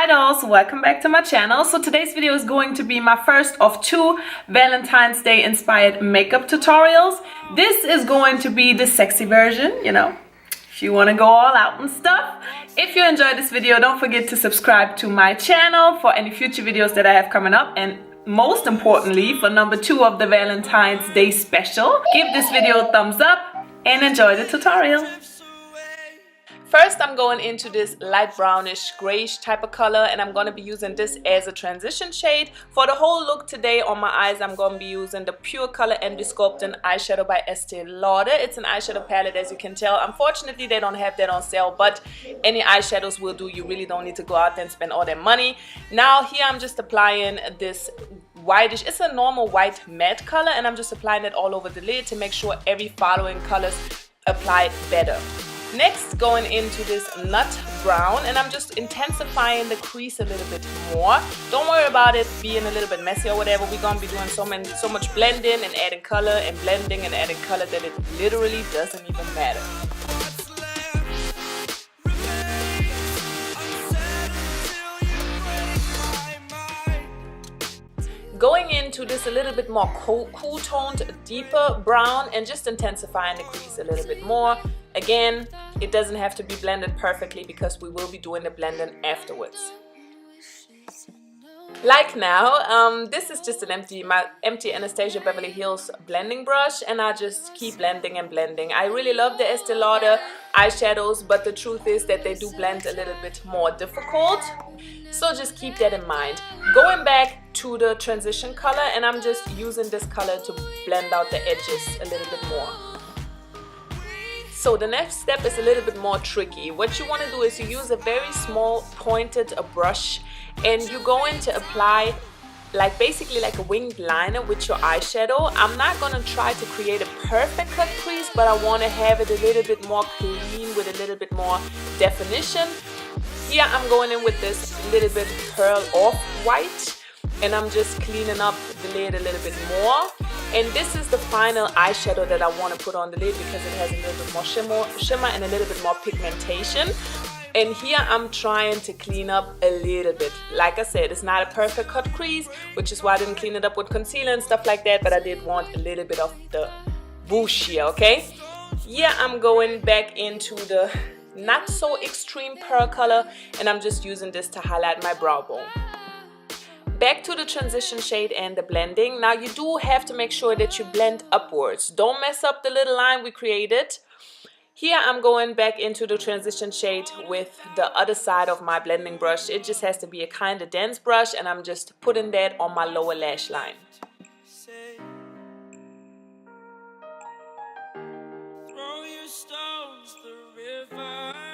Hi dolls, welcome back to my channel. So today's video is going to be my first of two Valentine's Day inspired makeup tutorials. This is going to be the sexy version, you know, if you want to go all out and stuff. If you enjoyed this video, don't forget to subscribe to my channel for any future videos that I have coming up, and most importantly for number 2 of the Valentine's Day special. Give this video a thumbs up and enjoy the tutorial. First, I'm going into this light brownish grayish type of color, and I'm going to be using this as a transition shade. For the whole look today on my eyes, I'm going to be using the Pure Color MD Sculpting Eyeshadow by Estee Lauder. It's an eyeshadow palette, as you can tell. Unfortunately, they don't have that on sale, but any eyeshadows will do. You really don't need to go out there and spend all that money. Now, here I'm just applying this whitish, it's a normal white matte color, and I'm just applying it all over the lid to make sure every following colors apply better. Next, going into this nut brown, and I'm just intensifying the crease a little bit more. Don't worry about it being a little bit messy or whatever. We're gonna be doing so much blending and adding color and blending and adding color that it literally doesn't even matter. Going into this a little bit more cool toned, deeper brown, and just intensifying the crease a little bit more. Again, it doesn't have to be blended perfectly because we will be doing the blending afterwards. Like now, this is just my empty Anastasia Beverly Hills blending brush, and I just keep blending and blending. I really love the Estee Lauder eyeshadows, but the truth is that they do blend a little bit more difficult. So just keep that in mind. Going back to the transition color, and I'm just using this color to blend out the edges a little bit more. So the next step is a little bit more tricky. What you want to do is you use a very small pointed brush, and you're going to apply basically like a winged liner with your eyeshadow. I'm not going to try to create a perfect cut crease, but I want to have it a little bit more clean with a little bit more definition. Here I'm going in with this little bit pearl off-white, and I'm just cleaning up the lid a little bit more. And this is the final eyeshadow that I want to put on the lid because it has a little bit more shimmer and a little bit more pigmentation. And here I'm trying to clean up a little bit. Like I said, it's not a perfect cut crease, which is why I didn't clean it up with concealer and stuff like that, but I did want a little bit of the whoosh here, okay? Yeah, I'm going back into the not so extreme pearl color, and I'm just using this to highlight my brow bone. Back to the transition shade and the blending. Now you do have to make sure that you blend upwards. Don't mess up the little line we created. Here I'm going back into the transition shade with the other side of my blending brush. It just has to be a kind of dense brush, and I'm just putting that on my lower lash line.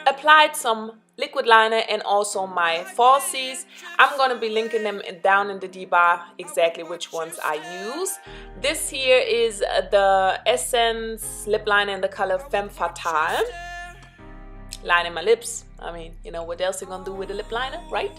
Applied some liquid liner and also my falsies. I'm going to be linking them down in the D-bar exactly which ones I use. This here is the Essence lip liner in the color Femme Fatale. Lining my lips. I mean, you know what else you're going to do with a lip liner, right?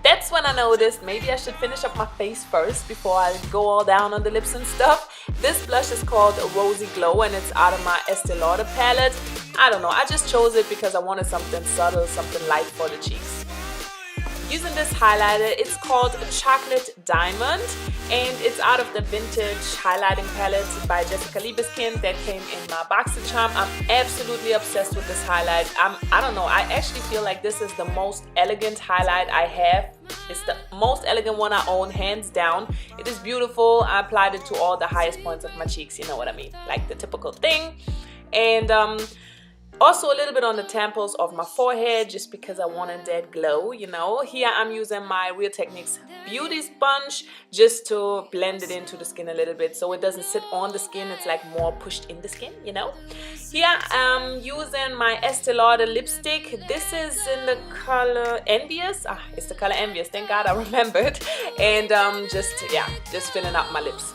That's when I noticed maybe I should finish up my face first before I go all down on the lips and stuff. This blush is called Rosy Glow, and it's out of my Estee Lauder palette. I don't know, I just chose it because I wanted something subtle, something light for the cheeks. Using this highlighter, it's called Chocolate Diamond, and it's out of the Vintage Highlighting Palette by Jessica Liebeskin that came in my BoxyCharm. I'm absolutely obsessed with this highlight. I don't know, I actually feel like this is the most elegant highlight I have. It's the most elegant one I own, hands down. It is beautiful. I applied it to all the highest points of my cheeks, you know what I mean, like the typical thing. And also a little bit on the temples of my forehead, just because I wanted that glow, you know. Here I'm using my Real Techniques Beauty Sponge just to blend it into the skin a little bit so it doesn't sit on the skin. It's like more pushed in the skin, you know. Here I'm using my Estee Lauder lipstick. This is in the color Envious. It's the color Envious. Thank God I remembered. And just filling up my lips.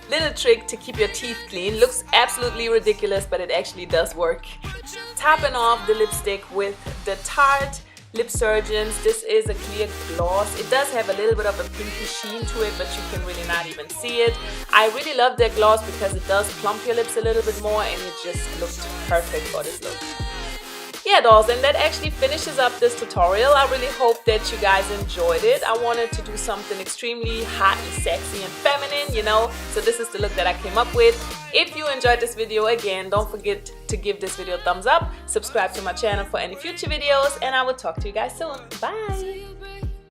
Little trick to keep your teeth clean. Looks absolutely ridiculous, but it actually does work. Topping off the lipstick with the Tarte Lip Surgeons. This is a clear gloss. It does have a little bit of a pinky sheen to it, but you can really not even see it. I really love their gloss because it does plump your lips a little bit more, and it just looked perfect for this look. Yeah, dolls, and that actually finishes up this tutorial. I really hope that you guys enjoyed it. I wanted to do something extremely hot and sexy and feminine, you know, so this is the look that I came up with. If you enjoyed this video, again, don't forget to give this video a thumbs up, subscribe to my channel for any future videos, and I will talk to you guys soon. Bye!